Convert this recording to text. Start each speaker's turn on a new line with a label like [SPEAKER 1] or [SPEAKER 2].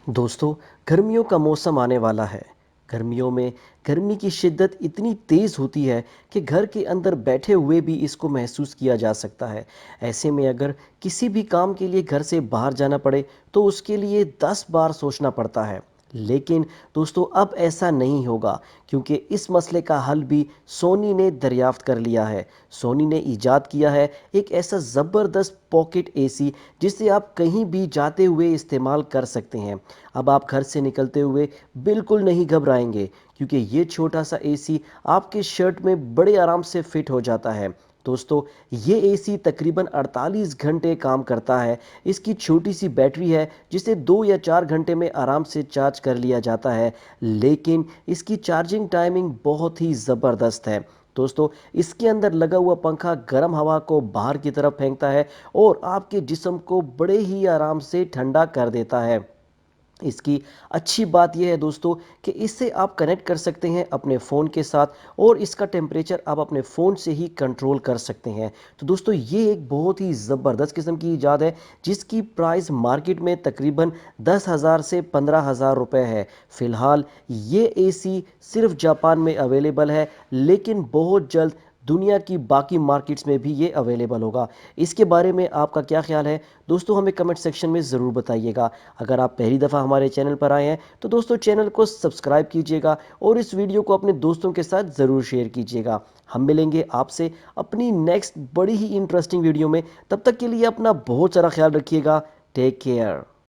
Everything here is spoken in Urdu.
[SPEAKER 1] دوستو، گرمیوں کا موسم آنے والا ہے۔ گرمیوں میں گرمی کی شدت اتنی تیز ہوتی ہے کہ گھر کے اندر بیٹھے ہوئے بھی اس کو محسوس کیا جا سکتا ہے۔ ایسے میں اگر کسی بھی کام کے لیے گھر سے باہر جانا پڑے تو اس کے لیے 10 بار سوچنا پڑتا ہے۔ لیکن دوستو، اب ایسا نہیں ہوگا، کیونکہ اس مسئلے کا حل بھی سونی نے دریافت کر لیا ہے۔ سونی نے ایجاد کیا ہے ایک ایسا زبردست پاکٹ اے سی جسے آپ کہیں بھی جاتے ہوئے استعمال کر سکتے ہیں۔ اب آپ گھر سے نکلتے ہوئے بالکل نہیں گھبرائیں گے، کیونکہ یہ چھوٹا سا اے سی آپ کے شرٹ میں بڑے آرام سے فٹ ہو جاتا ہے۔ دوستو، یہ اے سی تقریباً 48 گھنٹے کام کرتا ہے۔ اس کی چھوٹی سی بیٹری ہے جسے 2 یا 4 گھنٹے میں آرام سے چارج کر لیا جاتا ہے، لیکن اس کی چارجنگ ٹائمنگ بہت ہی زبردست ہے۔ دوستو، اس کے اندر لگا ہوا پنکھا گرم ہوا کو باہر کی طرف پھینکتا ہے اور آپ کے جسم کو بڑے ہی آرام سے ٹھنڈا کر دیتا ہے۔ اس کی اچھی بات یہ ہے دوستو کہ اس سے آپ کنیکٹ کر سکتے ہیں اپنے فون کے ساتھ، اور اس کا ٹیمپریچر آپ اپنے فون سے ہی کنٹرول کر سکتے ہیں۔ تو دوستو، یہ ایک بہت ہی زبردست قسم کی ایجاد ہے جس کی پرائس مارکیٹ میں تقریباً 10,000 سے 15,000 روپے ہے۔ فی الحال یہ اے سی صرف جاپان میں اویلیبل ہے، لیکن بہت جلد دنیا کی باقی مارکیٹس میں بھی یہ اویلیبل ہوگا۔ اس کے بارے میں آپ کا کیا خیال ہے دوستو؟ ہمیں کمنٹ سیکشن میں ضرور بتائیے گا۔ اگر آپ پہلی دفعہ ہمارے چینل پر آئے ہیں تو دوستو، چینل کو سبسکرائب کیجئے گا اور اس ویڈیو کو اپنے دوستوں کے ساتھ ضرور شیئر کیجئے گا۔ ہم ملیں گے آپ سے اپنی نیکسٹ بڑی ہی انٹرسٹنگ ویڈیو میں۔ تب تک کے لیے اپنا بہت سارا خیال رکھیے گا۔ Take care.